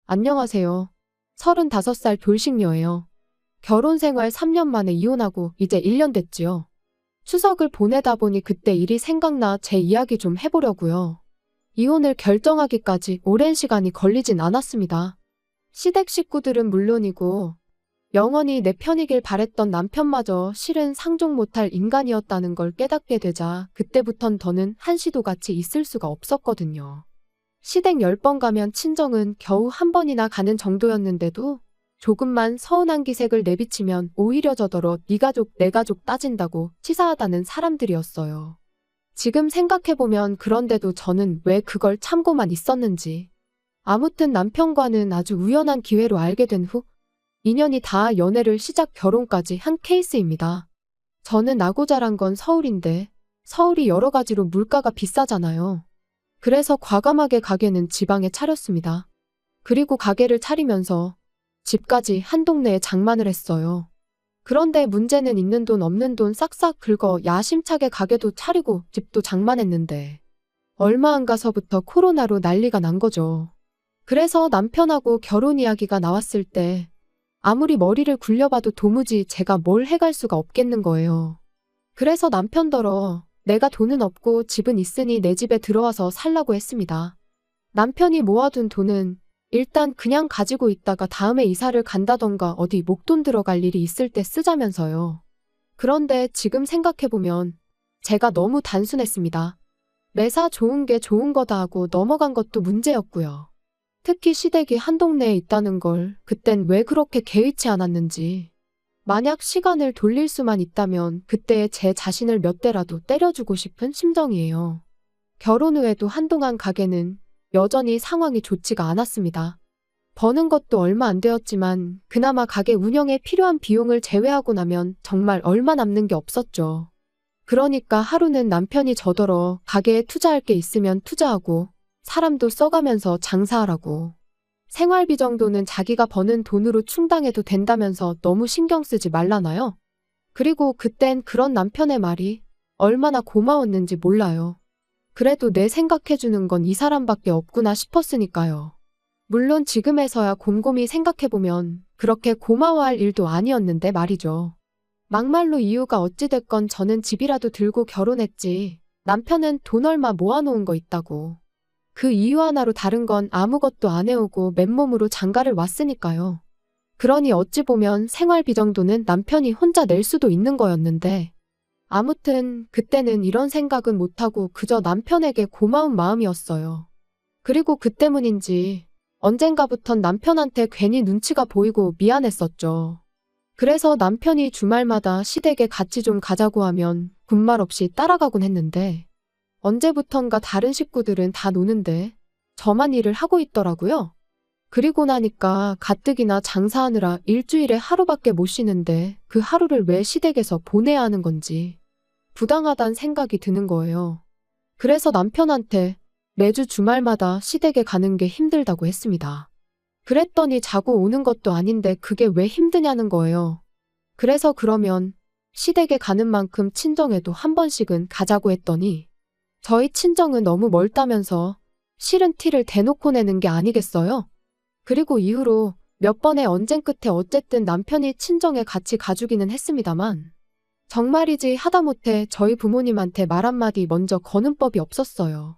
안녕하세요. 35살 돌싱녀예요. 결혼 생활 3년 만에 이혼하고 이제 1년 됐지요. 추석을 보내다 보니 그때 일이 생각나 제 이야기 좀 해보려고요. 이혼을 결정하기까지 오랜 시간이 걸리진 않았습니다. 시댁 식구들은 물론이고 영원히 내 편이길 바랬던 남편마저 실은 상종 못할 인간이었다는 걸 깨닫게 되자 그때부턴 더는 한시도 같이 있을 수가 없었거든요. 시댁 10번 가면 친정은 겨우 한 번이나 가는 정도였는데도 조금만 서운한 기색을 내비치면 오히려 저더러 네 가족 내 가족 따진다고 치사하다는 사람들이었어요. 지금 생각해보면 그런데도 저는 왜 그걸 참고만 있었는지. 아무튼 남편과는 아주 우연한 기회로 알게 된 후 인연이 닿아 연애를 시작 결혼까지 한 케이스입니다. 저는 나고 자란 건 서울인데 서울이 여러 가지로 물가가 비싸잖아요. 그래서 과감하게 가게는 지방에 차렸습니다. 그리고 가게를 차리면서 집까지 한 동네에 장만을 했어요. 그런데 문제는 있는 돈 없는 돈 싹싹 긁어 야심차게 가게도 차리고 집도 장만했는데 얼마 안 가서부터 코로나로 난리가 난 거죠. 그래서 남편하고 결혼 이야기가 나왔을 때 아무리 머리를 굴려봐도 도무지 제가 뭘 해갈 수가 없겠는 거예요. 그래서 남편더러 내가 돈은 없고 집은 있으니 내 집에 들어와서 살라고 했습니다. 남편이 모아둔 돈은 일단 그냥 가지고 있다가 다음에 이사를 간다던가 어디 목돈 들어갈 일이 있을 때 쓰자면서요. 그런데 지금 생각해보면 제가 너무 단순했습니다. 매사 좋은 게 좋은 거다 하고 넘어간 것도 문제였고요. 특히 시댁이 한 동네에 있다는 걸 그땐 왜 그렇게 개의치 않았는지. 만약 시간을 돌릴 수만 있다면 그때의 제 자신을 몇 대라도 때려주고 싶은 심정이에요. 결혼 후에도 한동안 가게는 여전히 상황이 좋지가 않았습니다. 버는 것도 얼마 안 되었지만 그나마 가게 운영에 필요한 비용을 제외하고 나면 정말 얼마 남는 게 없었죠. 그러니까 하루는 남편이 저더러 가게에 투자할 게 있으면 투자하고 사람도 써가면서 장사하라고. 생활비 정도는 자기가 버는 돈으로 충당해도 된다면서 너무 신경 쓰지 말라나요? 그리고 그땐 그런 남편의 말이 얼마나 고마웠는지 몰라요. 그래도 내 생각해주는 건 이 사람밖에 없구나 싶었으니까요. 물론 지금에서야 곰곰이 생각해보면 그렇게 고마워할 일도 아니었는데 말이죠. 막말로 이유가 어찌됐건 저는 집이라도 들고 결혼했지. 남편은 돈 얼마 모아놓은 거 있다고. 그 이유 하나로 다른 건 아무것도 안 해오고 맨몸으로 장가를 왔으니까요. 그러니 어찌 보면 생활비 정도는 남편이 혼자 낼 수도 있는 거였는데 아무튼 그때는 이런 생각은 못하고 그저 남편에게 고마운 마음이었어요. 그리고 그 때문인지 언젠가부턴 남편한테 괜히 눈치가 보이고 미안했었죠. 그래서 남편이 주말마다 시댁에 같이 좀 가자고 하면 군말 없이 따라가곤 했는데 언제부턴가 다른 식구들은 다 노는데 저만 일을 하고 있더라고요. 그리고 나니까 가뜩이나 장사하느라 일주일에 하루밖에 못 쉬는데 그 하루를 왜 시댁에서 보내야 하는 건지 부당하단 생각이 드는 거예요. 그래서 남편한테 매주 주말마다 시댁에 가는 게 힘들다고 했습니다. 그랬더니 자고 오는 것도 아닌데 그게 왜 힘드냐는 거예요. 그래서 그러면 시댁에 가는 만큼 친정에도 한 번씩은 가자고 했더니 저희 친정은 너무 멀다면서 싫은 티를 대놓고 내는 게 아니겠어요? 그리고 이후로 몇 번의 언쟁 끝에 어쨌든 남편이 친정에 같이 가주기는 했습니다만 정말이지 하다못해 저희 부모님한테 말 한마디 먼저 거는 법이 없었어요.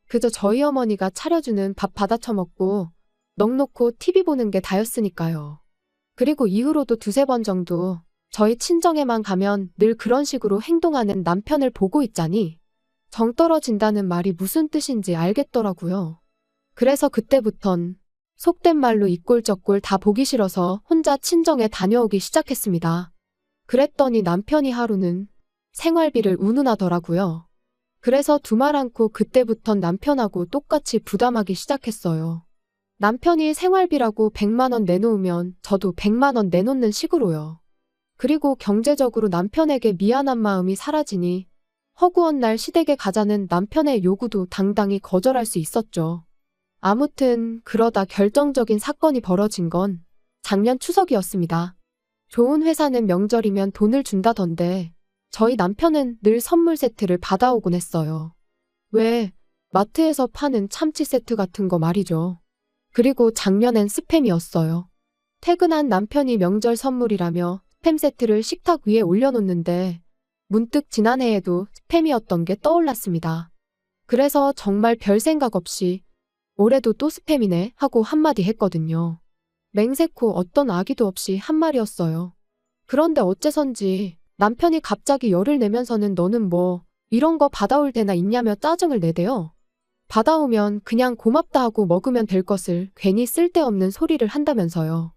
그저 저희 어머니가 차려주는 밥 받아 처먹고 넋 놓고 TV 보는 게 다였으니까요. 그리고 이후로도 두세 번 정도 저희 친정에만 가면 늘 그런 식으로 행동하는 남편을 보고 있자니 정 떨어진다는 말이 무슨 뜻인지 알겠더라고요. 그래서 그때부턴 속된 말로 이 꼴 저 꼴 다 보기 싫어서 혼자 친정에 다녀오기 시작했습니다. 그랬더니 남편이 하루는 생활비를 운운하더라고요. 그래서 두말 않고 그때부턴 남편하고 똑같이 부담하기 시작했어요. 남편이 생활비라고 100만 원 내놓으면 저도 100만 원 내놓는 식으로요. 그리고 경제적으로 남편에게 미안한 마음이 사라지니 허구한 날 시댁에 가자는 남편의 요구도 당당히 거절할 수 있었죠. 아무튼 그러다 결정적인 사건이 벌어진 건 작년 추석이었습니다. 좋은 회사는 명절이면 돈을 준다던데 저희 남편은 늘 선물 세트를 받아오곤 했어요. 왜? 마트에서 파는 참치 세트 같은 거 말이죠. 그리고 작년엔 스팸이었어요. 퇴근한 남편이 명절 선물이라며 스팸 세트를 식탁 위에 올려놓는데 문득 지난해에도 스팸이었던 게 떠올랐습니다. 그래서 정말 별 생각 없이 올해도 또 스팸이네 하고 한마디 했거든요. 맹세코 어떤 아기도 없이 한 말이었어요. 그런데 어째선지 남편이 갑자기 열을 내면서는 너는 뭐 이런 거 받아올 때나 있냐며 짜증을 내대요. 받아오면 그냥 고맙다 하고 먹으면 될 것을 괜히 쓸데없는 소리를 한다면서요.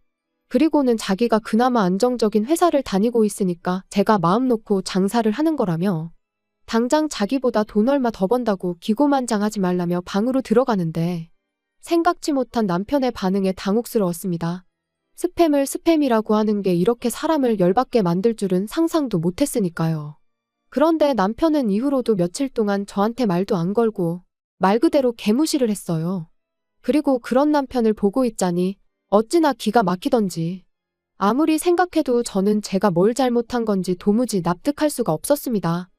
그리고는 자기가 그나마 안정적인 회사를 다니고 있으니까 제가 마음 놓고 장사를 하는 거라며 당장 자기보다 돈 얼마 더 번다고 기고만장하지 말라며 방으로 들어가는데 생각지 못한 남편의 반응에 당혹스러웠습니다. 스팸을 스팸이라고 하는 게 이렇게 사람을 열받게 만들 줄은 상상도 못했으니까요. 그런데 남편은 이후로도 며칠 동안 저한테 말도 안 걸고 말 그대로 개무시를 했어요. 그리고 그런 남편을 보고 있자니 어찌나 기가 막히던지 아무리 생각해도 저는 제가 뭘 잘못한 건지 도무지 납득할 수가 없었습니다.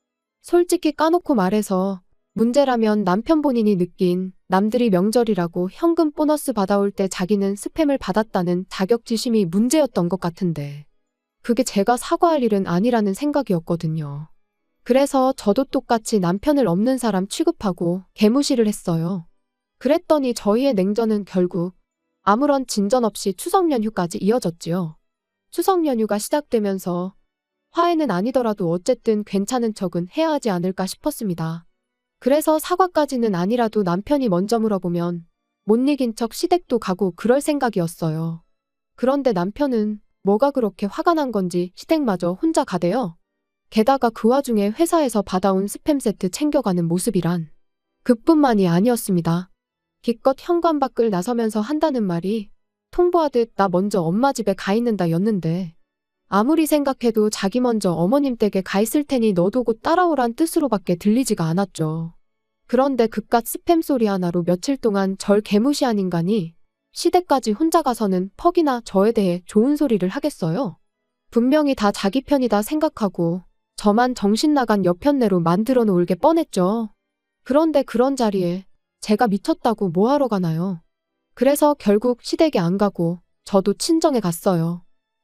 솔직히 까놓고 말해서 문제라면 남편 본인이 느낀 남들이 명절이라고 현금 보너스 받아올 때 자기는 스팸을 받았다는 자격지심이 문제였던 것 같은데 그게 제가 사과할 일은 아니라는 생각이었거든요. 그래서 저도 똑같이 남편을 없는 사람 취급하고 개무시를 했어요. 그랬더니 저희의 냉전은 결국 아무런 진전 없이 추석 연휴까지 이어졌지요. 추석 연휴가 시작되면서 화해는 아니더라도 어쨌든 괜찮은 척은 해야 하지 않을까 싶었습니다. 그래서 사과까지는 아니라도 남편이 먼저 물어보면 못 이긴 척 시댁도 가고 그럴 생각이었어요. 그런데 남편은 뭐가 그렇게 화가 난 건지 시댁마저 혼자 가대요. 게다가 그 와중에 회사에서 받아온 스팸 세트 챙겨가는 모습이란 그뿐만이 아니었습니다. 기껏 현관 밖을 나서면서 한다는 말이 통보하듯 나 먼저 엄마 집에 가 있는다 였는데 아무리 생각해도 자기 먼저 어머님 댁에 가 있을 테니 너도 곧 따라오란 뜻으로밖에 들리지가 않았죠. 그런데 그깟 스팸 소리 하나로 며칠 동안 절 개무시한 인간이 시댁까지 혼자 가서는 퍽이나 저에 대해 좋은 소리를 하겠어요? 분명히 다 자기 편이다 생각하고 저만 정신 나간 여편네로 만들어 놓을 게 뻔했죠. 그런데 그런 자리에 제가 미쳤다고 뭐하러 가나요? 그래서 결국 시댁에 안 가고 저도 친정에 갔어요.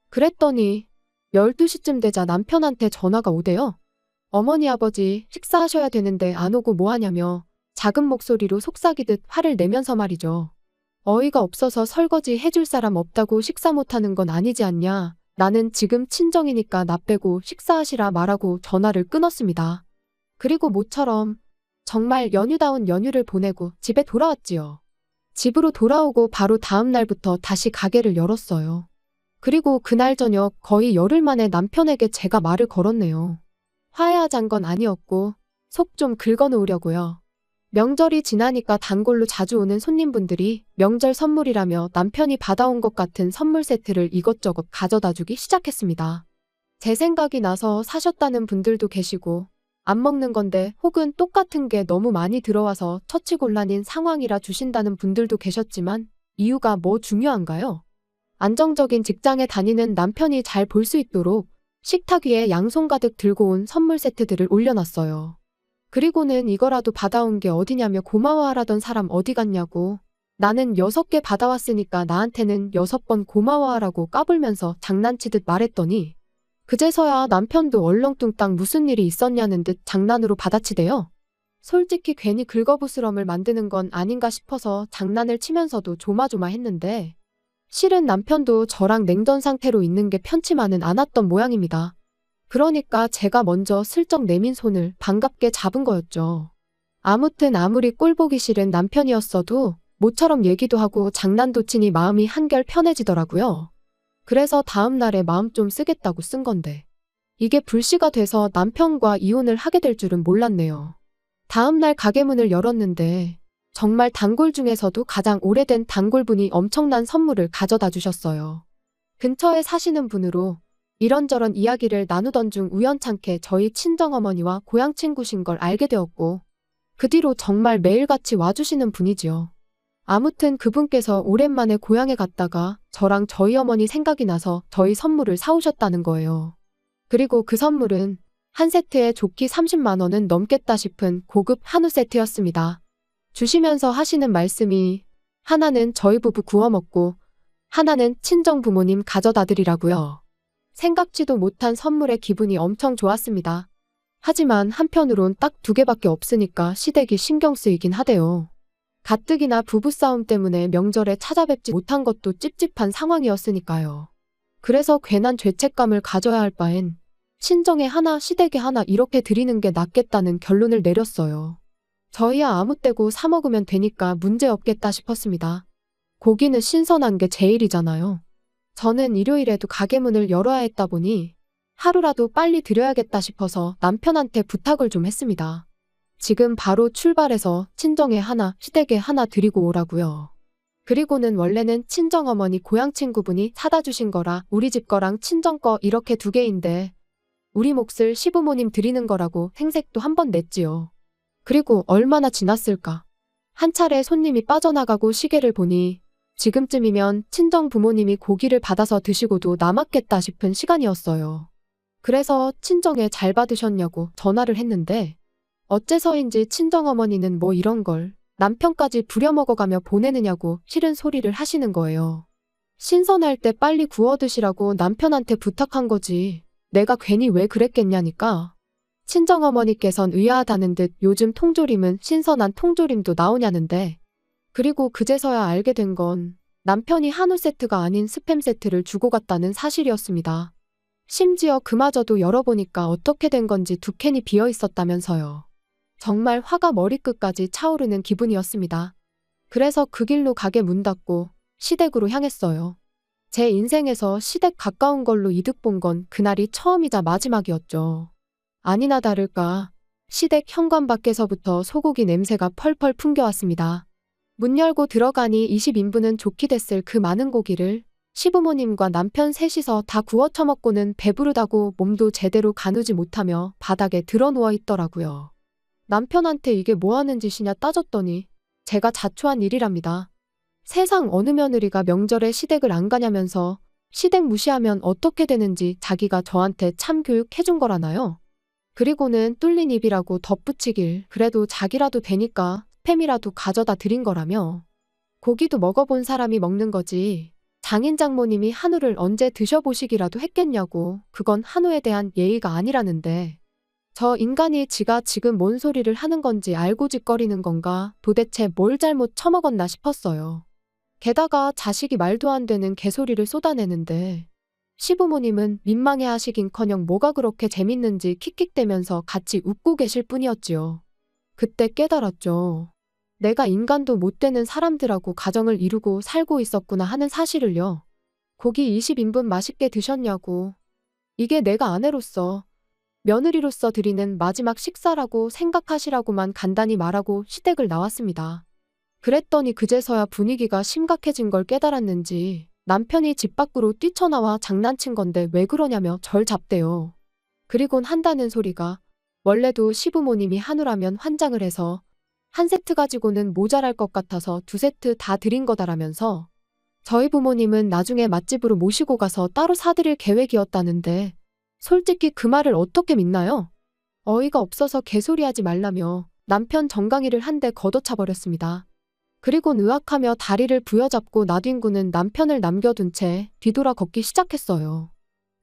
그랬더니 12시쯤 되자 남편한테 전화가 오대요. 어머니 아버지 식사하셔야 되는데 안 오고 뭐 하냐며 작은 목소리로 속삭이듯 화를 내면서 말이죠. 어이가 없어서 설거지 해줄 사람 없다고 식사 못하는 건 아니지 않냐. 나는 지금 친정이니까 나 빼고 식사하시라 말하고 전화를 끊었습니다. 그리고 모처럼 정말 연휴다운 연휴를 보내고 집에 돌아왔지요. 집으로 돌아오고 바로 다음 날부터 다시 가게를 열었어요. 그리고 그날 저녁 거의 열흘 만에 남편에게 제가 말을 걸었네요. 화해하잔 건 아니었고 속 좀 긁어놓으려고요. 명절이 지나니까 단골로 자주 오는 손님분들이 명절 선물이라며 남편이 받아온 것 같은 선물 세트를 이것저것 가져다 주기 시작했습니다. 제 생각이 나서 사셨다는 분들도 계시고 안 먹는 건데 혹은 똑같은 게 너무 많이 들어와서 처치곤란인 상황이라 주신다는 분들도 계셨지만 이유가 뭐 중요한가요? 안정적인 직장에 다니는 남편이 잘 볼 수 있도록 식탁 위에 양손 가득 들고 온 선물 세트들을 올려놨어요. 그리고는 이거라도 받아온 게 어디냐며 고마워하라던 사람 어디 갔냐고 나는 6개 받아왔으니까 나한테는 6번 고마워하라고 까불면서 장난치듯 말했더니 그제서야 남편도 얼렁뚱땅 무슨 일이 있었냐는 듯 장난으로 받아치대요. 솔직히 괜히 긁어부스럼을 만드는 건 아닌가 싶어서 장난을 치면서도 조마조마했는데 실은 남편도 저랑 냉전 상태로 있는 게 편치만은 않았던 모양입니다. 그러니까 제가 먼저 슬쩍 내민 손을 반갑게 잡은 거였죠. 아무튼 아무리 꼴보기 싫은 남편이었어도 모처럼 얘기도 하고 장난도 치니 마음이 한결 편해지더라고요. 그래서 다음 날에 마음 좀 쓰겠다고 쓴 건데 이게 불씨가 돼서 남편과 이혼을 하게 될 줄은 몰랐네요. 다음 날 가게 문을 열었는데 정말 단골 중에서도 가장 오래된 단골분이 엄청난 선물을 가져다 주셨어요. 근처에 사시는 분으로 이런저런 이야기를 나누던 중 우연찮게 저희 친정어머니와 고향 친구신 걸 알게 되었고 그 뒤로 정말 매일같이 와주시는 분이지요. 아무튼 그분께서 오랜만에 고향에 갔다가 저랑 저희 어머니 생각이 나서 저희 선물을 사오셨다는 거예요. 그리고 그 선물은 한 세트에 좋게 30만 원은 넘겠다 싶은 고급 한우 세트였습니다. 주시면서 하시는 말씀이 하나는 저희 부부 구워 먹고 하나는 친정 부모님 가져다 드리라고요. 생각지도 못한 선물에 기분이 엄청 좋았습니다. 하지만 한편으론 딱 2개밖에 없으니까 시댁이 신경 쓰이긴 하대요. 가뜩이나 부부싸움 때문에 명절에 찾아뵙지 못한 것도 찝찝한 상황이었으니까요. 그래서 괜한 죄책감을 가져야 할 바엔 친정에 하나 시댁에 하나 이렇게 드리는 게 낫겠다는 결론을 내렸어요. 저희야 아무 때고 사 먹으면 되니까 문제 없겠다 싶었습니다. 고기는 신선한 게 제일이잖아요. 저는 일요일에도 가게 문을 열어야 했다 보니 하루라도 빨리 드려야겠다 싶어서 남편한테 부탁을 좀 했습니다. 지금 바로 출발해서 친정에 하나, 시댁에 하나 드리고 오라고요. 그리고는 원래는 친정어머니 고향 친구분이 사다 주신 거라 우리 집 거랑 친정 거 이렇게 2개인데 우리 몫을 시부모님 드리는 거라고 생색도 한번 냈지요. 그리고 얼마나 지났을까. 한 차례 손님이 빠져나가고 시계를 보니 지금쯤이면 친정 부모님이 고기를 받아서 드시고도 남았겠다 싶은 시간이었어요. 그래서 친정에 잘 받으셨냐고 전화를 했는데 어째서인지 친정어머니는 뭐 이런 걸 남편까지 부려먹어가며 보내느냐고 싫은 소리를 하시는 거예요. 신선할 때 빨리 구워 드시라고 남편한테 부탁한 거지. 내가 괜히 왜 그랬겠냐니까. 친정어머니께선 의아하다는 듯 요즘 통조림은 신선한 통조림도 나오냐는데 그리고 그제서야 알게 된 건 남편이 한우 세트가 아닌 스팸 세트를 주고 갔다는 사실이었습니다. 심지어 그마저도 열어보니까 어떻게 된 건지 2캔이 비어 있었다면서요. 정말 화가 머리끝까지 차오르는 기분이었습니다. 그래서 그 길로 가게 문 닫고 시댁으로 향했어요. 제 인생에서 시댁 가까운 걸로 이득 본 건 그날이 처음이자 마지막이었죠. 아니나 다를까 시댁 현관 밖에서부터 소고기 냄새가 펄펄 풍겨왔습니다. 문 열고 들어가니 20인분은 좋게 됐을 그 많은 고기를 시부모님과 남편 셋이서 다 구워 처먹고는 배부르다고 몸도 제대로 가누지 못하며 바닥에 드러누워 있더라고요. 남편한테 이게 뭐 하는 짓이냐 따졌더니 제가 자초한 일이랍니다. 세상 어느 며느리가 명절에 시댁을 안 가냐면서 시댁 무시하면 어떻게 되는지 자기가 저한테 참교육 해준 거라나요? 그리고는 뚫린 입이라고 덧붙이길 그래도 자기라도 되니까 스팸이라도 가져다 드린 거라며. 고기도 먹어본 사람이 먹는 거지. 장인 장모님이 한우를 언제 드셔보시기라도 했겠냐고. 그건 한우에 대한 예의가 아니라는데. 저 인간이 지가 지금 뭔 소리를 하는 건지 알고 짓거리는 건가 도대체 뭘 잘못 처먹었나 싶었어요. 게다가 자식이 말도 안 되는 개소리를 쏟아내는데 시부모님은 민망해하시긴커녕 뭐가 그렇게 재밌는지 킥킥대면서 같이 웃고 계실 뿐이었지요. 그때 깨달았죠. 내가 인간도 못 되는 사람들하고 가정을 이루고 살고 있었구나 하는 사실을요. 고기 20인분 맛있게 드셨냐고. 이게 내가 아내로서 며느리로서 드리는 마지막 식사라고 생각하시라고만 간단히 말하고 시댁을 나왔습니다. 그랬더니 그제서야 분위기가 심각해진 걸 깨달았는지 남편이 집 밖으로 뛰쳐나와 장난친 건데 왜 그러냐며 절 잡대요. 그리곤 한다는 소리가 원래도 시부모님이 한우라면 환장을 해서 한 세트 가지고는 모자랄 것 같아서 2세트 다 드린 거다라면서 저희 부모님은 나중에 맛집으로 모시고 가서 따로 사드릴 계획이었다는데 솔직히 그 말을 어떻게 믿나요? 어이가 없어서 개소리하지 말라며 남편 정강이를 한 대 걷어차버렸습니다. 그리곤 의학하며 다리를 부여잡고 나뒹구는 남편을 남겨둔 채 뒤돌아 걷기 시작했어요.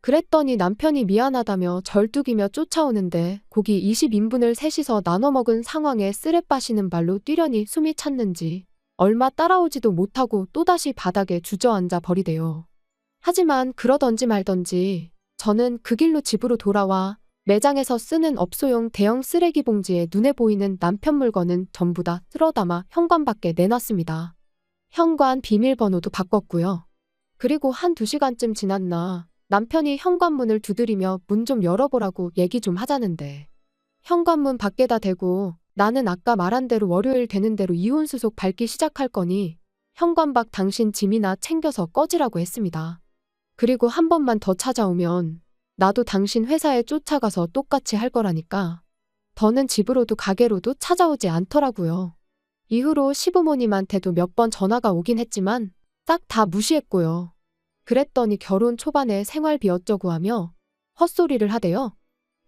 그랬더니 남편이 미안하다며 절뚝이며 쫓아오는데 고기 20인분을 셋이서 나눠 먹은 상황에 쓰레 빠시는 발로 뛰려니 숨이 찼는지 얼마 따라오지도 못하고 또다시 바닥에 주저앉아 버리대요. 하지만 그러던지 말던지 저는 그 길로 집으로 돌아와 매장에서 쓰는 업소용 대형 쓰레기 봉지에 눈에 보이는 남편 물건은 전부 다 쓸어 담아 현관 밖에 내놨습니다. 현관 비밀번호도 바꿨고요. 그리고 1~2시간쯤 지났나 남편이 현관문을 두드리며 문 좀 열어보라고 얘기 좀 하자는데 현관문 밖에다 대고 나는 아까 말한 대로 월요일 되는 대로 이혼수속 밟기 시작할 거니 현관 밖 당신 짐이나 챙겨서 꺼지라고 했습니다. 그리고 한 번만 더 찾아오면 나도 당신 회사에 쫓아가서 똑같이 할 거라니까. 더는 집으로도 가게로도 찾아오지 않더라고요. 이후로 시부모님한테도 몇 번 전화가 오긴 했지만 싹 다 무시했고요. 그랬더니 결혼 초반에 생활비 어쩌고 하며 헛소리를 하대요.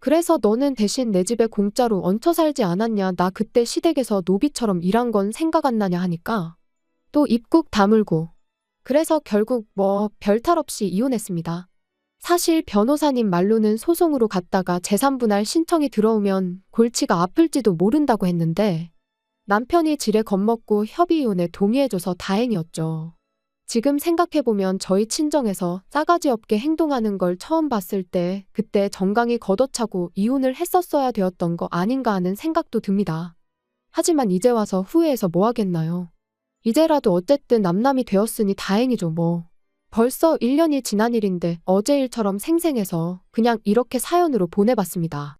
그래서 너는 대신 내 집에 공짜로 얹혀 살지 않았냐. 나 그때 시댁에서 노비처럼 일한 건 생각 안 나냐 하니까 또 입국 다물고. 그래서 결국 별탈 없이 이혼했습니다. 사실 변호사님 말로는 소송으로 갔다가 재산분할 신청이 들어오면 골치가 아플지도 모른다고 했는데 남편이 지레 겁먹고 협의이혼에 동의해줘서 다행이었죠. 지금 생각해보면 저희 친정에서 싸가지 없게 행동하는 걸 처음 봤을 때 그때 정강이 걷어차고 이혼을 했었어야 되었던 거 아닌가 하는 생각도 듭니다. 하지만 이제 와서 후회해서 뭐 하겠나요? 이제라도 어쨌든 남남이 되었으니 다행이죠 뭐. 벌써 1년이 지난 일인데 어제 일처럼 생생해서 그냥 이렇게 사연으로 보내봤습니다.